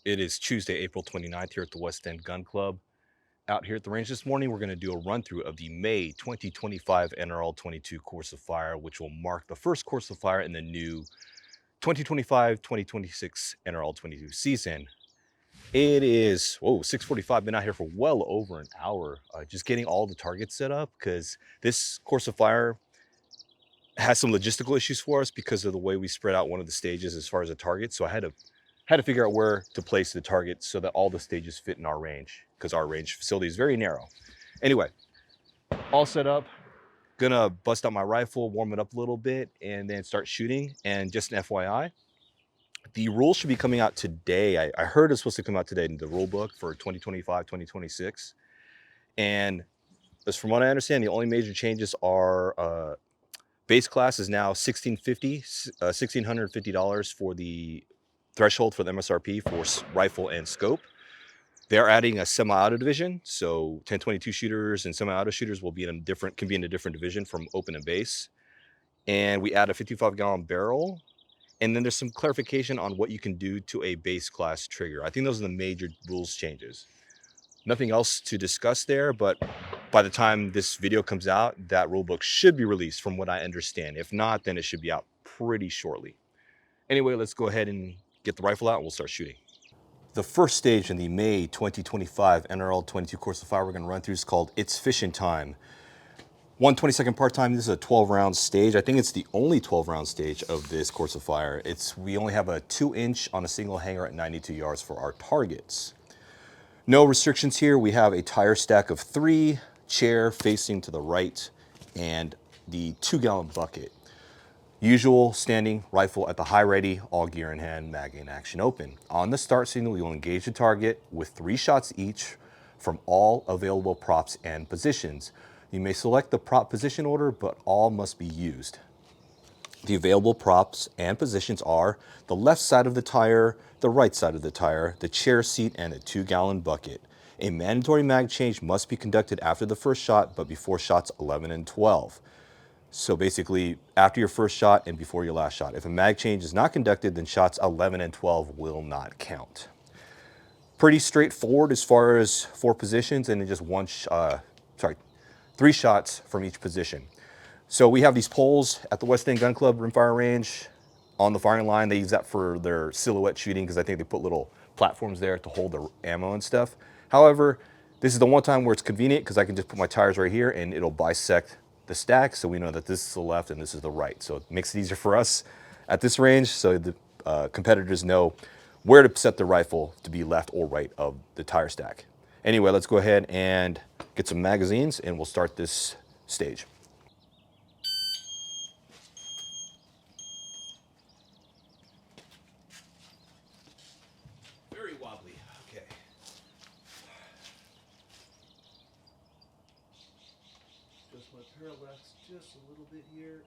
It is Tuesday, April 29th here at the West End Gun Club. Out here at the range this morning, we're going to do a run through of the May 2025 NRL22 Course of Fire, which will mark the first Course of Fire in the new 2025-2026 NRL22 season. It is 6:45. Been out here for well over an hour, just getting all the targets set up because this Course of Fire has some logistical issues for us because of the way we spread out one of the stages as far as the target. So I had to figure out where to place the target so that all the stages fit in our range, because our range facility is very narrow. Anyway, all set up. Gonna bust out my rifle, warm it up a little bit, and then start shooting. And just an FYI, the rules should be coming out today. I heard it's supposed to come out today in the rule book for 2025-2026. And as from what I understand, the only major changes are base class is now $1,650 for the threshold for the MSRP for rifle and scope. They're adding a semi-auto division, so 10/22 shooters and semi-auto shooters will be in a different division from open and base. And we add a 55-gallon barrel. And then there's some clarification on what you can do to a base class trigger. I think those are the major rules changes. Nothing else to discuss there, but by the time this video comes out, that rulebook should be released from what I understand. If not, then it should be out pretty shortly. Anyway, let's go ahead and get the rifle out and we'll start shooting. The first stage in the May 2025 NRL22 Course of Fire we're going to run through is called It's Fishin' Time. 1/22 part time. This is a 12-round stage. I think it's the only 12-round stage of this Course of Fire. We only have a 2-inch on a single hanger at 92 yards for our targets. No restrictions here. We have a tire stack of 3, chair facing to the right, and the 2-gallon bucket. Usual standing rifle at the high ready, all gear in hand, mag in action open. On the start signal, you will engage the target with 3 shots each from all available props and positions. You may select the prop position order, but all must be used. The available props and positions are the left side of the tire, the right side of the tire, the chair seat, and a 2-gallon bucket. A mandatory mag change must be conducted after the first shot, but before shots 11 and 12. So basically, after your first shot and before your last shot. If a mag change is not conducted, then shots 11 and 12 will not count. Pretty straightforward as far as 4 positions, and then just 3 shots from each position. So we have these poles at the West End Gun Club rimfire range on the firing line. They use that for their silhouette shooting because I think they put little platforms there to hold their ammo and stuff. However, this is the one time where it's convenient because I can just put my tires right here and it'll bisect the stack, so we know that this is the left and this is the right. So it makes it easier for us at this range, so the competitors know where to set the rifle to be left or right of the tire stack. Anyway, let's go ahead and get some magazines and we'll start this stage. Very wobbly, okay. Just my parallax just a little bit here.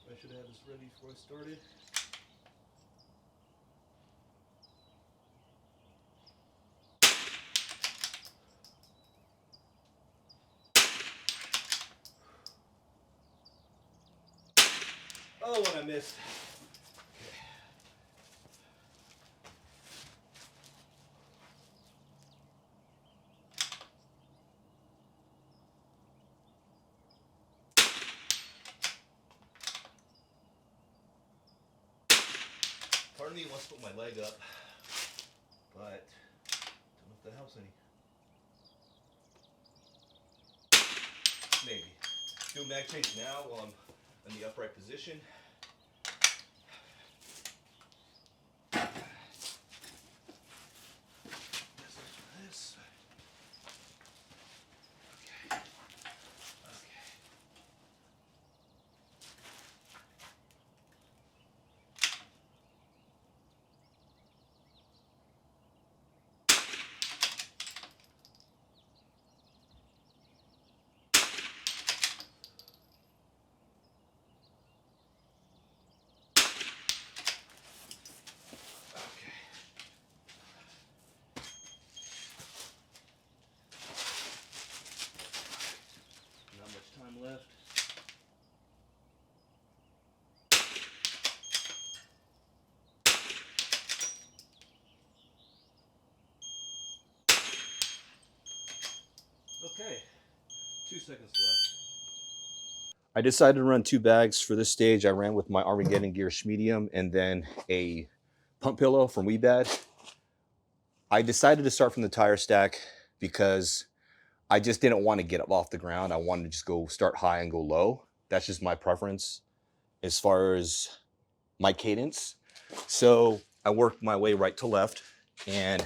I should have this ready before I started. Oh, and I missed. Part of me wants to put my leg up, but I don't know if that helps any. Maybe. Do a mag change now while I'm in the upright position. This. Okay. seconds left. I decided to run 2 bags for this stage. I ran with my Armageddon Gear Medium and then a pump pillow from WeBad. I decided to start from the tire stack because I just didn't want to get up off the ground. I wanted to just go start high and go low. That's just my preference as far as my cadence. So I worked my way right to left, and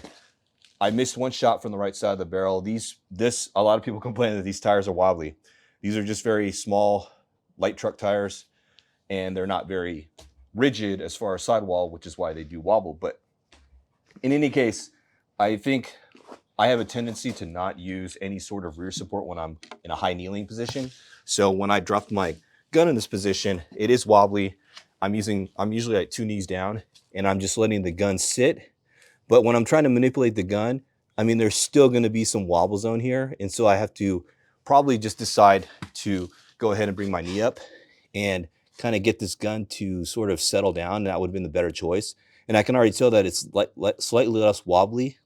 I missed one shot from the right side of the barrel. A lot of people complain that these tires are wobbly. These are just very small, light truck tires, and they're not very rigid as far as sidewall, which is why they do wobble. But in any case, I think I have a tendency to not use any sort of rear support when I'm in a high kneeling position. So when I dropped my gun in this position, it is wobbly. I'm usually like 2 knees down, and I'm just letting the gun sit. But when I'm trying to manipulate the gun, I mean, there's still going to be some wobble zone here. And so I have to probably just decide to go ahead and bring my knee up and kind of get this gun to sort of settle down. That would have been the better choice. And I can already tell that it's slightly less wobbly,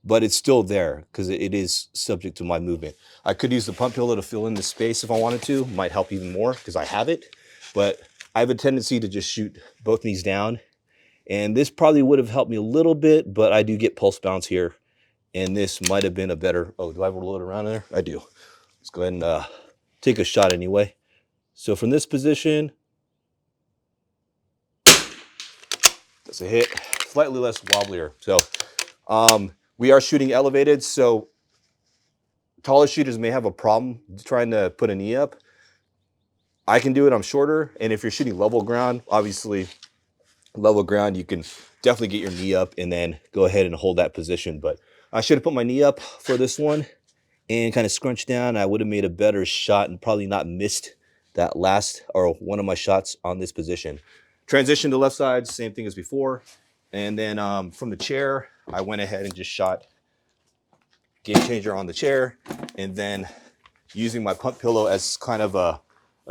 but it's still there because it is subject to my movement. I could use the pump pillow to fill in the space if I wanted to. Might help even more because I have it. But I have a tendency to just shoot both knees down. And this probably would have helped me a little bit, but I do get pulse bounce here. And this might have been a better... Oh, do I have a load around there? I do. Let's go ahead and take a shot anyway. So from this position, that's a hit. Slightly less wobblier. So we are shooting elevated, so taller shooters may have a problem trying to put a knee up. I can do it. I'm shorter. And if you're shooting level ground, obviously level ground, you can definitely get your knee up and then go ahead and hold that position. But I should have put my knee up for this one and kind of scrunched down. I would have made a better shot and probably not missed that last or one of my shots on this position. Transition to left side, same thing as before. And then from the chair, I went ahead and just shot game changer on the chair, and then using my pump pillow as kind of a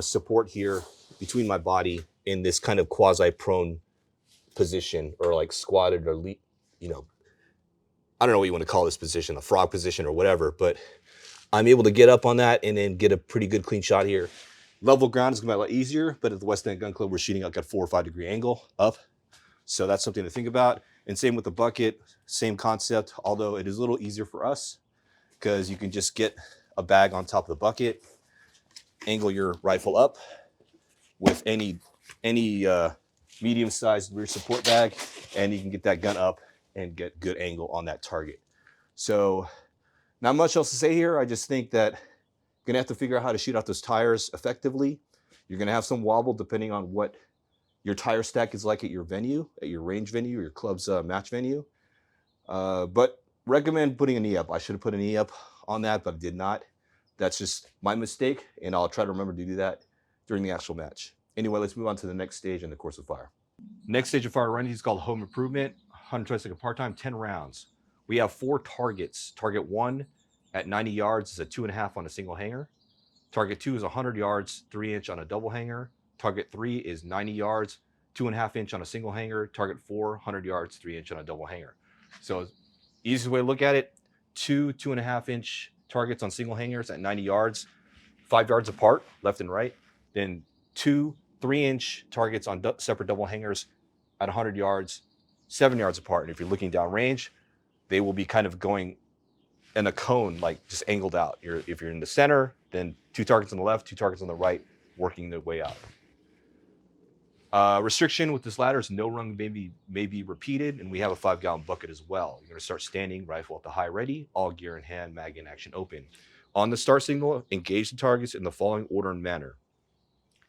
support here between my body in this kind of quasi-prone position, or like squatted, or I don't know what you want to call this position, a frog position or whatever, but I'm able to get up on that and then get a pretty good clean shot here. Level ground is going to be a lot easier, but at the West End Gun Club, we're shooting like a 4 or 5 degree angle up. So that's something to think about. And same with the bucket, same concept, although it is a little easier for us because you can just get a bag on top of the bucket, angle your rifle up with any medium-sized rear support bag, and you can get that gun up and get good angle on that target. So not much else to say here. I just think that you're gonna have to figure out how to shoot out those tires effectively. You're gonna have some wobble depending on what your tire stack is like at your venue, at your range venue, or your club's match venue. But recommend putting a knee up. I should have put a knee up on that, but I did not. That's just my mistake, and I'll try to remember to do that during the actual match. Anyway, let's move on to the next stage in the Course of Fire. Next stage of fire running is called Home Improvement, 120-second part-time, 10 rounds. We have 4 targets. Target 1 at 90 yards is a 2.5 on a single hanger. Target 2 is 100 yards, 3-inch on a double hanger. Target 3 is 90 yards, 2.5-inch on a single hanger. Target 4, 100 yards, 3-inch on a double hanger. So easiest way to look at it, 2 2.5-inch targets on single hangers at 90 yards, 5 yards apart, left and right. Then 2 3-inch targets on separate double hangers at 100 yards, 7 yards apart. And if you're looking down range, they will be kind of going in a cone, like just angled out. If you're in the center, then 2 targets on the left, 2 targets on the right, working their way out. Restriction with this ladder is no rung may be repeated, and we have a 5-gallon bucket as well. You're going to start standing, rifle at the high ready, all gear in hand, mag in action open. On the start signal, engage the targets in the following order and manner.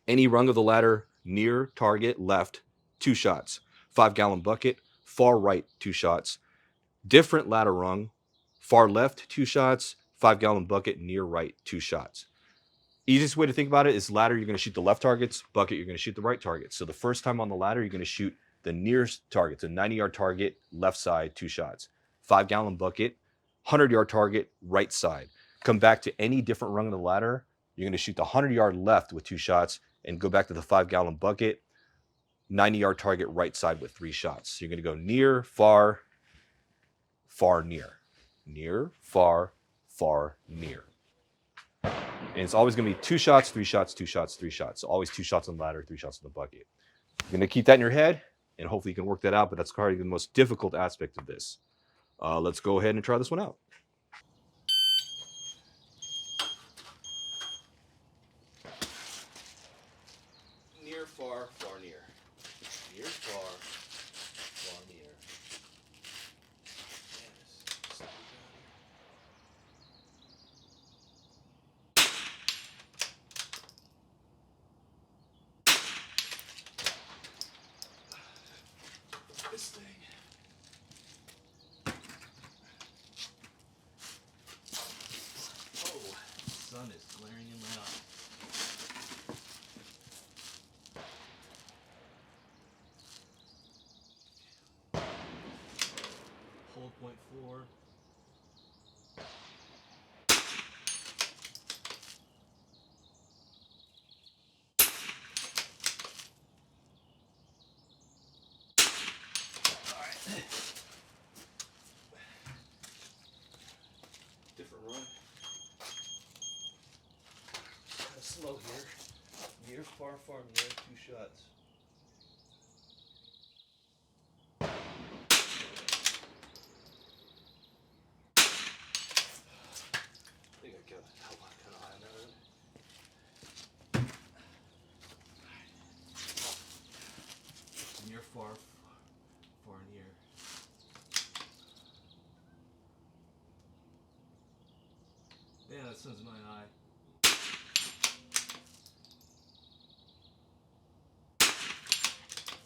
Any rung of the ladder near target left, 2 shots. 5-gallon bucket, far right, 2 shots. Different ladder rung, far left, 2 shots. 5-gallon bucket, near right, 2 shots. Easiest way to think about it is ladder, you're going to shoot the left targets, bucket, you're going to shoot the right targets. So the first time on the ladder, you're going to shoot the nearest target, the 90-yard target, left side, 2 shots. 5-gallon bucket, 100-yard target, right side. Come back to any different rung of the ladder, you're going to shoot the 100-yard left with 2 shots and go back to the 5-gallon bucket, 90-yard target, right side with 3 shots. So you're going to go near, far, far, near. Near, far, far, near. And it's always going to be 2 shots, 3 shots, 2 shots, 3 shots. So always 2 shots on the ladder, 3 shots on the bucket. You're going to keep that in your head, and hopefully you can work that out, but that's probably the most difficult aspect of this. Let's go ahead and try this one out. Near, far, far, near. Near, far, far, near. Yes. This thing. Oh, the sun is glaring in my eye. Hold point 4. Different run. Kind of slow here. Near, far, far, near, 2 shots. I think I got kind of high on that one. Near, far, far, near. Yeah, that sun's in my eye.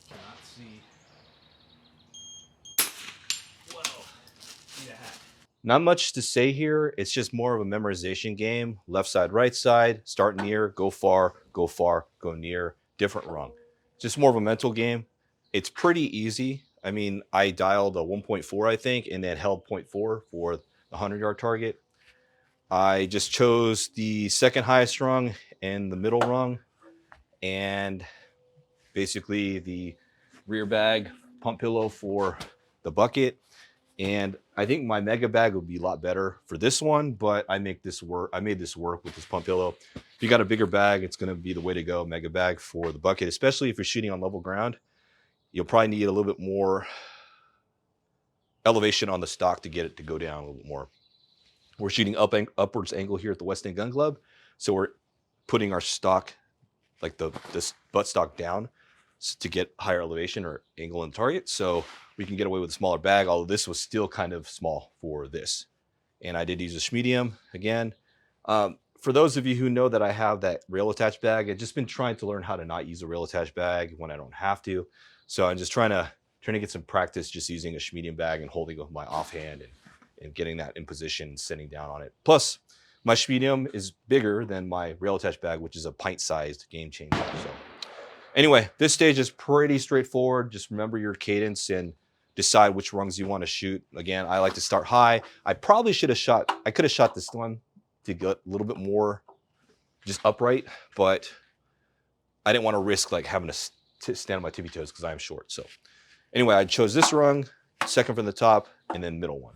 Cannot see. Whoa. Yeah. Not much to say here. It's just more of a memorization game. Left side, right side, start near, go far, go near, different rung. Just more of a mental game. It's pretty easy. I mean, I dialed a 1.4, I think, and then held 0.4 for the 100-yard target. I just chose the second highest rung and the middle rung, and basically the rear bag pump pillow for the bucket. And I think my mega bag would be a lot better for this one, but I made this work with this pump pillow. If you got a bigger bag, it's going to be the way to go, mega bag for the bucket, especially if you're shooting on level ground. You'll probably need a little bit more elevation on the stock to get it to go down a little bit more. We're shooting upwards angle here at the West End Gun Club, so we're putting our stock, like this butt stock, down to get higher elevation or angle in the target, so we can get away with a smaller bag, although this was still kind of small for this. And I did use a medium again. For those of you who know that I have that rail attached bag, I've just been trying to learn how to not use a rail attached bag when I don't have to. So I'm just trying to get some practice just using a medium bag and holding with my offhand and getting that in position and sitting down on it. Plus, my medium is bigger than my rail attached bag, which is a pint-sized game changer. So anyway, this stage is pretty straightforward. Just remember your cadence and decide which rungs you want to shoot. Again, I like to start high. I could have shot this one to get a little bit more just upright, but I didn't want to risk like having to stand on my tippy toes because I am short. So anyway, I chose this rung, second from the top, and then middle one.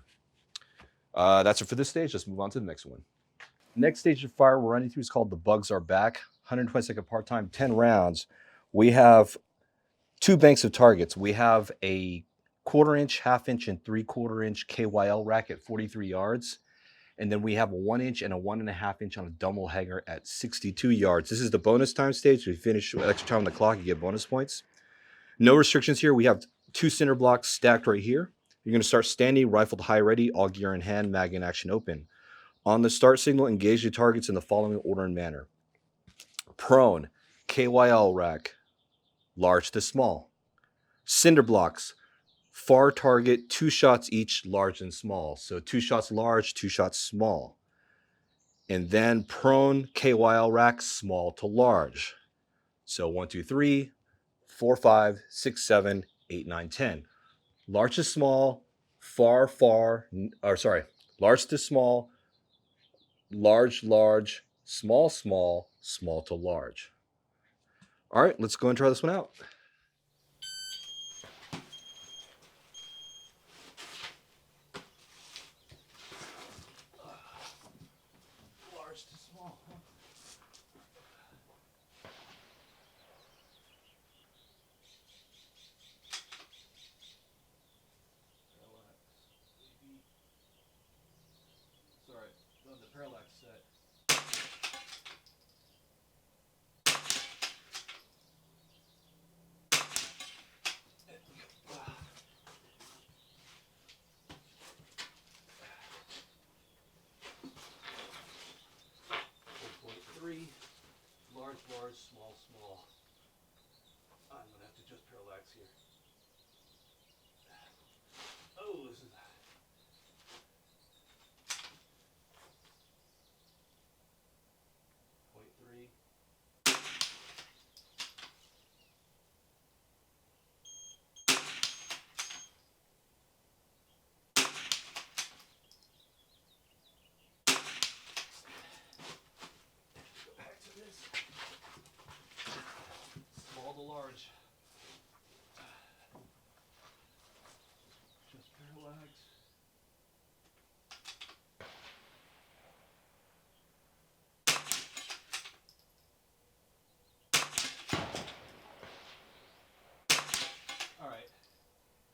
That's it for this stage. Let's move on to the next one. Next stage of fire we're running through is called The Bugs Are Back. 120-second part-time, 10 rounds. We have 2 banks of targets. We have a 1/4 inch, 1/2 inch, and 3/4 inch KYL rack at 43 yards. And then we have a 1 inch and a 1.5 inch on a dumbbell hanger at 62 yards. This is the bonus time stage. We finish with extra time on the clock, you get bonus points. No restrictions here. We have 2 center blocks stacked right here. You're going to start standing, rifled high ready, all gear in hand, mag in action open. On the start signal, engage the targets in the following order and manner. Prone, KYL rack, large to small. Cinder blocks, far target, 2 shots each, large and small. So 2 shots large, 2 shots small. And then prone KYL rack, small to large. So 1, 2, 3, 4, 5, 6, 7, 8, 9, 10. Large to small, large to small, large, small, small to large. All right, let's go and try this one out. Large to small.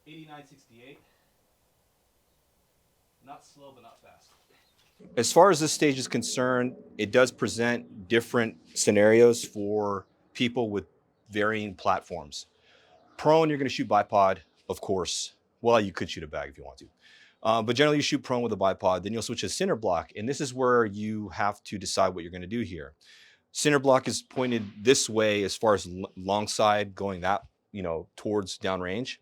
89.68. Not slow, but not fast. As far as this stage is concerned, it does present different scenarios for people with varying platforms. Prone, you're going to shoot bipod, of course. Well, you could shoot a bag if you want to. But generally, you shoot prone with a bipod. Then you'll switch to center block. And this is where you have to decide what you're going to do here. Center block is pointed this way as far as long side going that, towards downrange.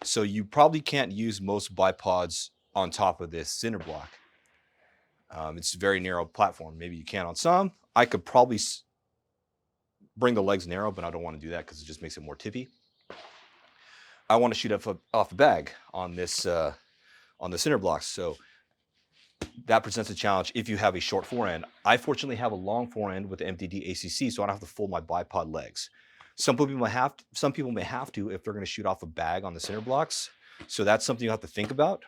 So you probably can't use most bipods on top of this center block. It's a very narrow platform. Maybe you can on some. I could probably bring the legs narrow, but I don't want to do that because it just makes it more tippy. I want to shoot off a bag on this on the center blocks. So that presents a challenge if you have a short forend. I fortunately have a long forend with the MTD ACC, so I don't have to fold my bipod legs. Some people may have to if they're going to shoot off a bag on the center blocks. So that's something you have to think about.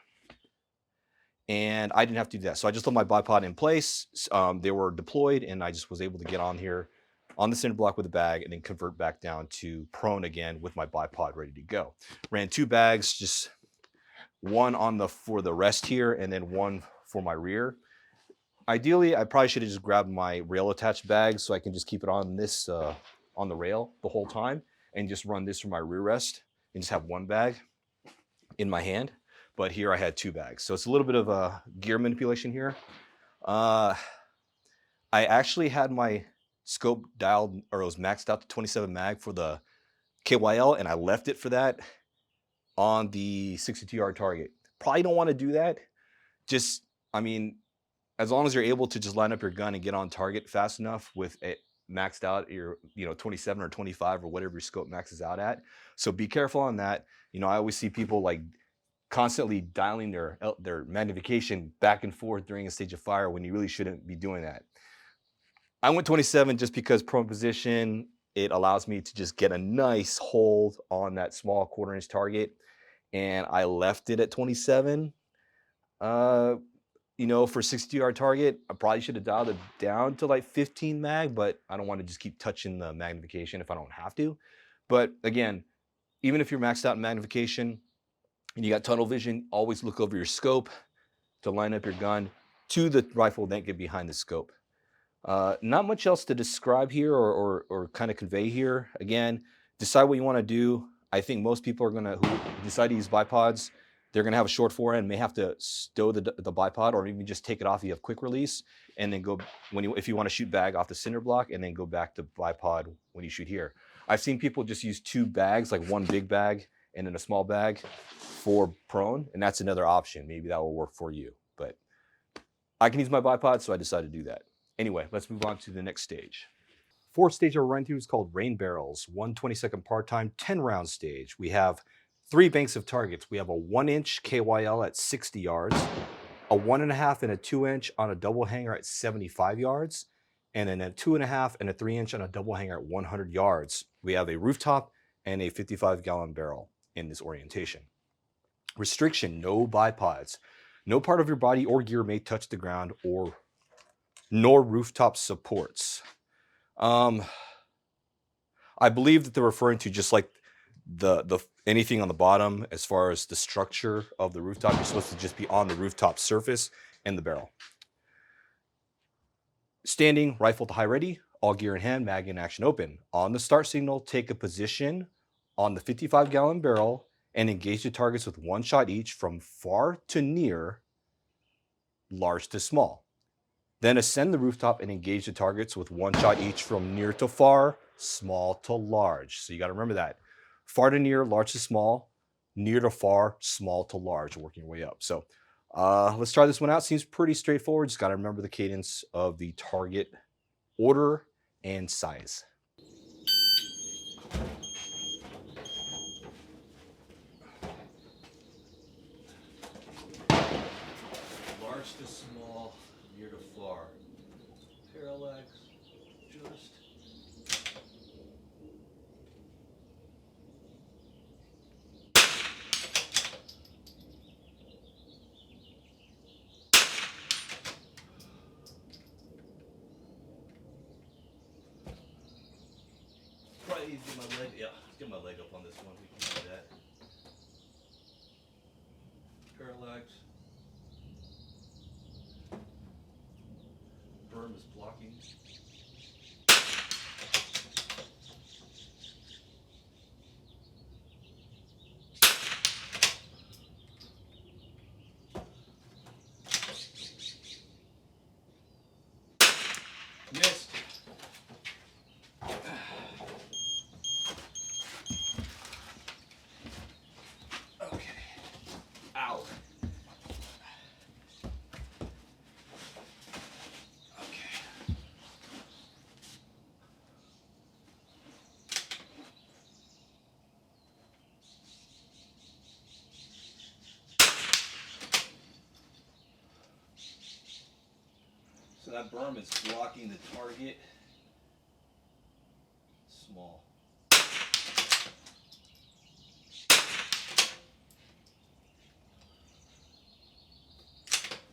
And I didn't have to do that. So I just left my bipod in place. They were deployed, and I just was able to get on here on the center block with a bag and then convert back down to prone again with my bipod ready to go. Ran 2 bags, just one for the rest here and then one for my rear. Ideally, I probably should have just grabbed my rail attached bag so I can just keep it on this on the rail the whole time and just run this for my rear rest and just have one bag in my hand. But here I had 2 bags. So it's a little bit of a gear manipulation here. I actually had my scope dialed, or it was maxed out to 27 mag for the KYL, and I left it for that on the 62-yard target. Probably don't want to do that. Just, as long as you're able to just line up your gun and get on target fast enough with it maxed out your 27 or 25 or whatever your scope maxes out at. So be careful on that. I always see people like constantly dialing their magnification back and forth during a stage of fire when you really shouldn't be doing that. I went 27 just because prone position, it allows me to just get a nice hold on that small 1/4 inch target. And I left it at 27. For 62-yard target, I probably should have dialed it down to like 15 mag, but I don't want to just keep touching the magnification if I don't have to. But again, even if you're maxed out in magnification and you got tunnel vision, always look over your scope to line up your gun to the rifle, then get behind the scope. Not much else to describe here or kind of convey here. Again, decide what you want to do. I think most people who decide to use bipods, they're going to have a short forend, may have to stow the bipod or even just take it off if you have quick release, and then go if you want to shoot bag off the center block and then go back to bipod when you shoot here. I've seen people just use 2 bags, like one big bag and then a small bag for prone, and that's another option. Maybe that will work for you, but I can use my bipod, so I decided to do that. Anyway, let's move on to the next stage. 4th stage we're running through is called rain barrels, 1 22nd part time, 10 round stage. We have 3 banks of targets. We have a 1 inch KYL at 60 yards, a 1.5 and a 2 inch on a double hanger at 75 yards, and then a 2.5 and a 3 inch on a double hanger at 100 yards. We have a rooftop and a 55-gallon barrel in this orientation. Restriction, no bipods. No part of your body or gear may touch the ground nor rooftop supports. I believe that they're referring to just like the anything on the bottom as far as the structure of the rooftop. You're supposed to just be on the rooftop surface and the barrel. Standing, rifle to high ready, all gear in hand, mag in action open. On the start signal, take a position on the 55-gallon barrel and engage the targets with 1 shot each from far to near, large to small. Then ascend the rooftop and engage the targets with 1 shot each from near to far, small to large. So you got to remember that. Far to near, large to small, near to far, small to large, working your way up. So let's try this one out. Seems pretty straightforward. Just got to remember the cadence of the target order and size. Large to small, near to far. Parallax, just. Probably need to get my leg, yeah, let's get my leg up on this one. We can do that. stripes. Berm is blocking. Missed. Okay. Ow. Okay. So that berm is blocking the target. Small.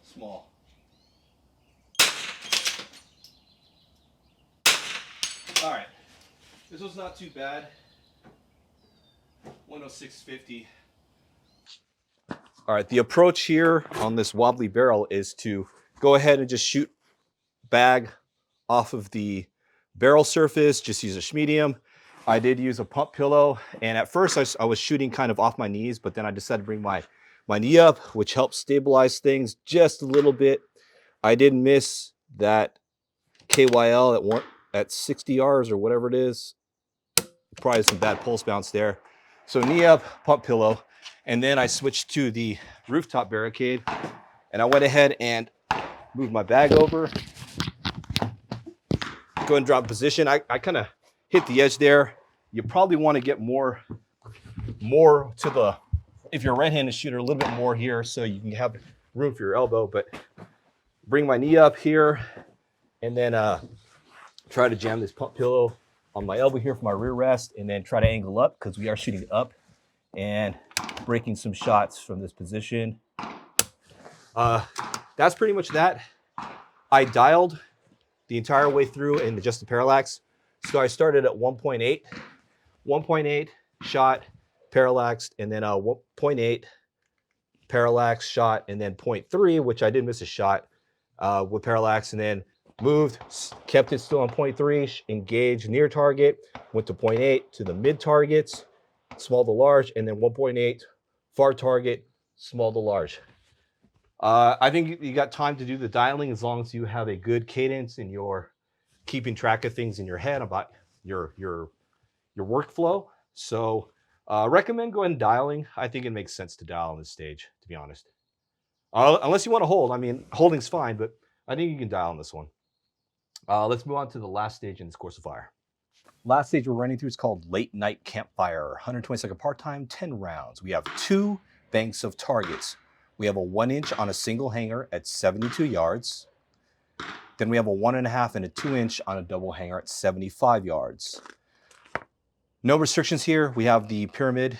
Small. All right. This was not too bad. 106.50. All right, the approach here on this wobbly barrel is to go ahead and just shoot bag off of the barrel surface, just use a medium. I did use a pump pillow, and at first I was shooting kind of off my knees, but then I decided to bring my knee up, which helps stabilize things just a little bit. I did miss that KYL at 60 yards or whatever it is. Probably some bad pulse bounce there. So knee up, pump pillow, and then I switched to the rooftop barricade, and I went ahead and moved my bag over. Go and drop position. I kind of hit the edge there. You probably want to get more to the, if you're a right-handed shooter, a little bit more here so you can have room for your elbow, but bring my knee up here and then try to jam this pump pillow on my elbow here for my rear rest, and then try to angle up because we are shooting up and breaking some shots from this position. That's pretty much that. I dialed the entire way through and adjusted parallax. So I started at 1.8 shot, parallaxed, and then 0.8 parallax shot, and then 0.3, which I did miss a shot with parallax, and then moved, kept it still on 0.3, engaged near target, went to 0.8 to the mid targets, small to large, and then 1.8 far target, small to large. I think you got time to do the dialing as long as you have a good cadence and you're keeping track of things in your head about your workflow. So recommend going dialing. I think it makes sense to dial on this stage, to be honest. Unless you want to hold. I mean, holding's fine, but I think you can dial on this one. Let's move on to the last stage in this course of fire. Last stage we're running through is called Late Night Campfire. 120-second part time, 10 rounds. We have 2 banks of targets. We have a 1-inch on a single hanger at 72 yards. Then we have a 1.5 and a 2-inch on a double hanger at 75 yards. No restrictions here. We have the pyramid.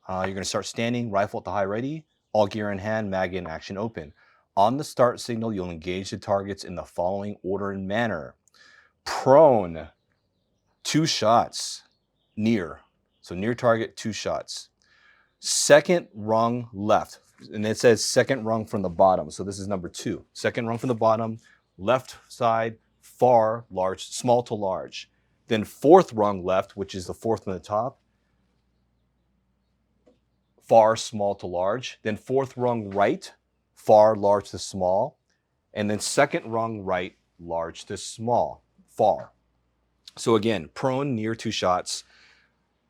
You're going to start standing, rifle at the high ready, all gear in hand, mag in, action open. On the start signal, you'll engage the targets in the following order and manner. Prone, 2 shots, near. So near target, 2 shots. Second rung left, and it says second rung from the bottom. So this is number 2. Second rung from the bottom, left side, far, large, small to large. Then 4th rung left, which is the 4th from the top, far, small to large. Then 4th rung right, far, large to small. And then 2nd rung right, large to small, far. So again, prone, near, 2 shots.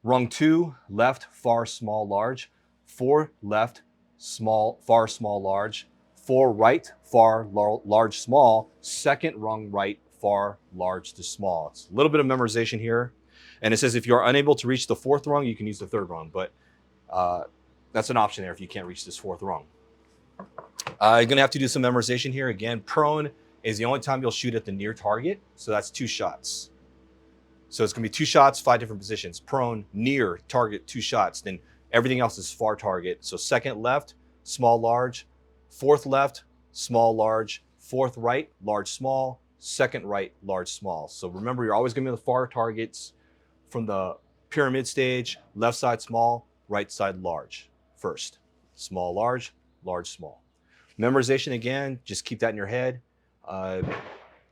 Rung 2, left, far, small, large. 4 left, small, far, small, large. 4 right, far, large, small. 2nd rung right, far, large to small. It's a little bit of memorization here. And it says if you are unable to reach the 4th rung, you can use the 3rd rung. But that's an option there if you can't reach this 4th rung. You're going to have to do some memorization here. Again, prone is the only time you'll shoot at the near target. So that's 2 shots. So it's going to be 2 shots, 5 different positions. Prone, near, target, 2 shots. Then everything else is far target. So 2nd left, small, large. 4th left, small, large. 4th right, large, small. 2nd right, large, small. So remember, you're always going to be the far targets from the pyramid stage. Left side, small. Right side, large. First. Small, large. large, small. Memorization, again, just keep that in your head.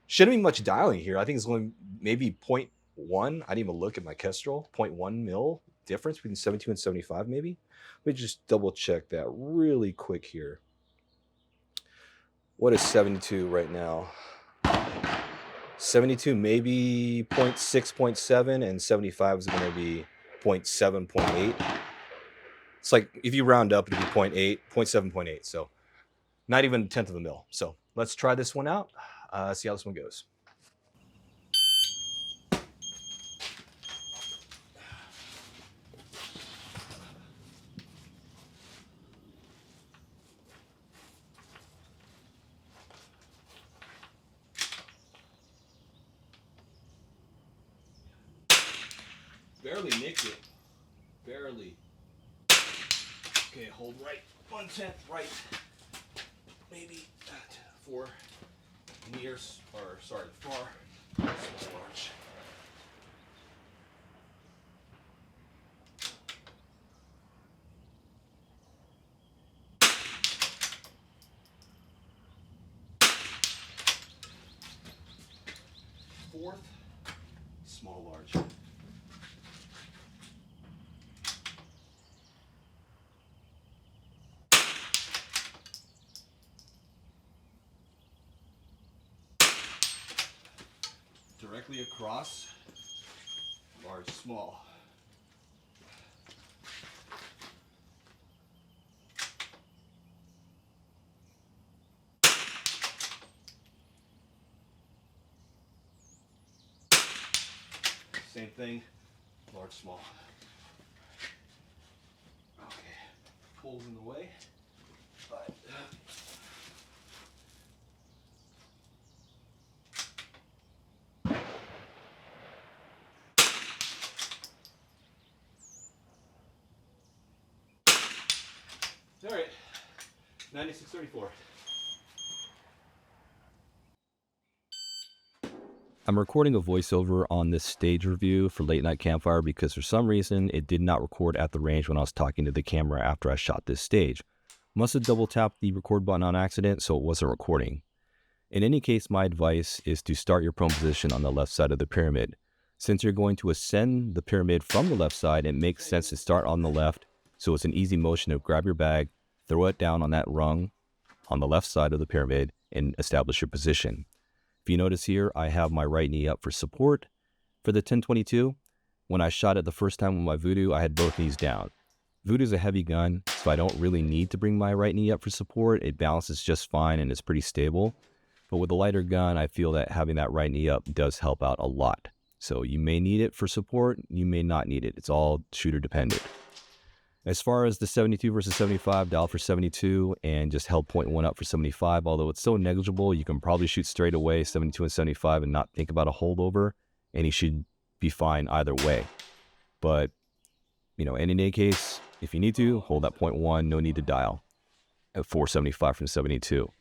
Shouldn't be much dialing here. I think it's going maybe 0.1. I didn't even look at my Kestrel. 0.1 mil difference between 72 and 75, maybe. Let me just double check that really quick here. What is 72 right now? 72 maybe 0.6, 0.7, and 75 is going to be 0.7, 0.8. It's like if you round up, it'd be 0.8, 0.7, 0.8. So not even a tenth of a mil. So let's try this one out. See how this one goes. Barely nicked it. Barely. Okay, hold right. 1/10 right. Maybe 4 Meyers, or sorry, far. Small large. Fourth, small large. Directly across, large, small. Same thing, large, small. Okay, pulls in the way, but all right, 96.34. I'm recording a voiceover on this stage review for Late Night Campfire because for some reason it did not record at the range when I was talking to the camera after I shot this stage. Must have double tapped the record button on accident, so it wasn't recording. In any case, my advice is to start your prone position on the left side of the pyramid. Since you're going to ascend the pyramid from the left side, it makes sense to start on the left, so it's an easy motion to grab your bag, throw it down on that rung on the left side of the pyramid, and establish your position. If you notice here, I have my right knee up for support for the 1022. When I shot it the first time with my Voodoo, I had both knees down. Voodoo's a heavy gun, so I don't really need to bring my right knee up for support. It balances just fine and it's pretty stable. But with a lighter gun, I feel that having that right knee up does help out a lot. So you may need it for support, you may not need it. It's all shooter dependent. As far as the 72 versus 75, dial for 72 and just held 0.1 up for 75. Although it's so negligible, you can probably shoot straight away 72 and 75 and not think about a holdover, and he should be fine either way. But, in any case, if you need to, hold that 0.1, no need to dial at 475 from 72.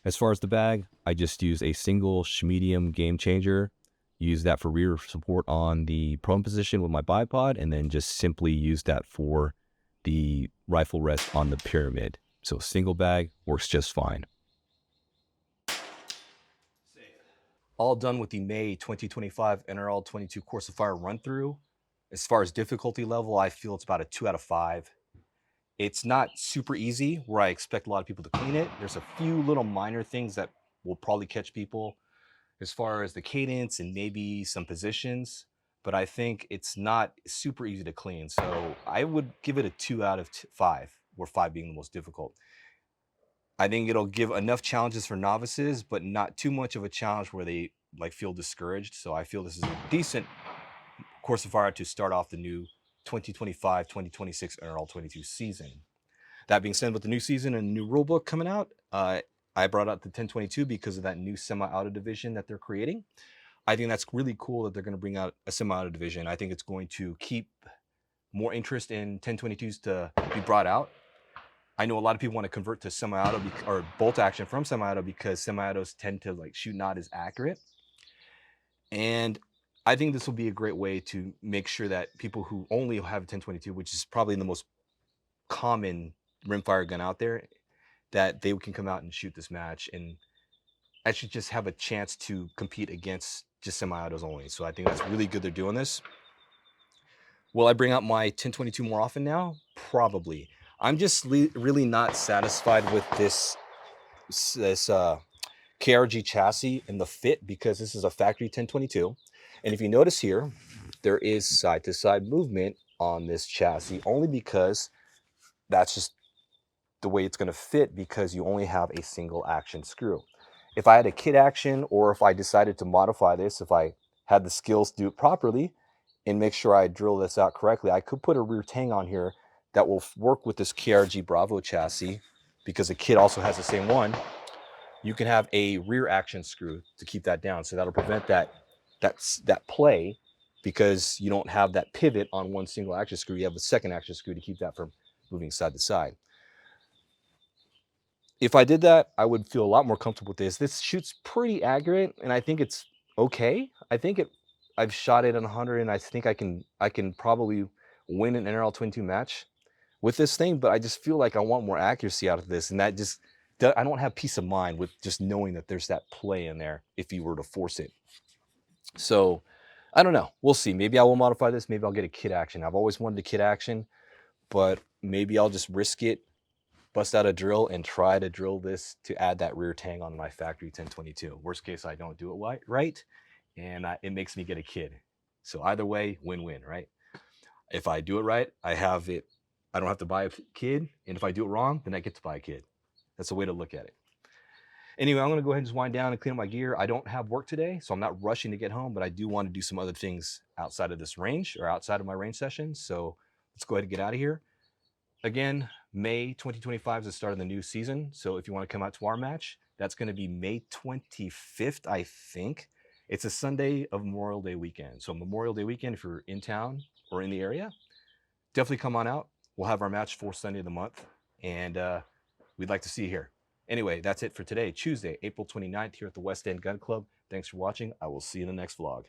As far as the bag, I just use a single medium game changer, use that for rear support on the prone position with my bipod, and then just simply use that for the rifle rest on the pyramid. So single bag works just fine. All done with the May 2025 NRL22 Course of Fire run through. As far as difficulty level, I feel it's about a 2 out of 5. It's not super easy where I expect a lot of people to clean it. There's a few little minor things that will probably catch people as far as the cadence and maybe some positions, but I think it's not super easy to clean. So I would give it a 2 out of 5, where 5 being the most difficult. I think it'll give enough challenges for novices, but not too much of a challenge where they feel discouraged. So I feel this is a decent Course of Fire to start off the new 2025-2026 NRL22 season. That being said, with the new season and new rulebook coming out, I brought out the 1022 because of that new semi-auto division that they're creating. I think that's really cool that they're going to bring out a semi-auto division. I think it's going to keep more interest in 1022s to be brought out. I know a lot of people want to convert to semi-auto or bolt action from semi-auto because semi-autos tend to shoot not as accurate. And I think this will be a great way to make sure that people who only have a 1022, which is probably the most common rimfire gun out there, that they can come out and shoot this match and actually just have a chance to compete against just semi-autos only. So I think that's really good they're doing this. Will I bring out my 1022 more often now? Probably. I'm just really not satisfied with this KRG chassis and the fit, because this is a factory 1022. And if you notice here, there is side-to-side movement on this chassis, only because that's just the way it's going to fit, because you only have a single action screw. If I had a kit action, or if I decided to modify this, if I had the skills to do it properly and make sure I drill this out correctly, I could put a rear tang on here that will work with this KRG Bravo chassis, because the kit also has the same one. You can have a rear action screw to keep that down, so that'll prevent that play, because you don't have that pivot on one single action screw. You have a second action screw to keep that from moving side to side. If I did that, I would feel a lot more comfortable with this. This shoots pretty accurate, and I think it's okay. I've shot it at 100, and I think I can probably win an NRL22 match with this thing, but I just feel like I want more accuracy out of this, and I don't have peace of mind with just knowing that there's that play in there if you were to force it. So I don't know. We'll see. Maybe I will modify this. Maybe I'll get a kit action. I've always wanted a kit action, but maybe I'll just risk it, bust out a drill, and try to drill this to add that rear tang on my factory 1022. Worst case, I don't do it right, and it makes me get a kid. So either way, win-win, right? If I do it right, I don't have to buy a kid, and if I do it wrong, then I get to buy a kid. That's the way to look at it. Anyway, I'm going to go ahead and just wind down and clean up my gear. I don't have work today, so I'm not rushing to get home, but I do want to do some other things outside of this range, or outside of my range session. So let's go ahead and get out of here. Again, May 2025 is the start of the new season. So if you want to come out to our match, that's going to be May 25th, I think. It's a Sunday of Memorial Day weekend. So Memorial Day weekend, if you're in town or in the area, definitely come on out. We'll have our match for Sunday of the month, and we'd like to see you here. Anyway, that's it for today, Tuesday, April 29th, here at the West End Gun Club. Thanks for watching. I will see you in the next vlog.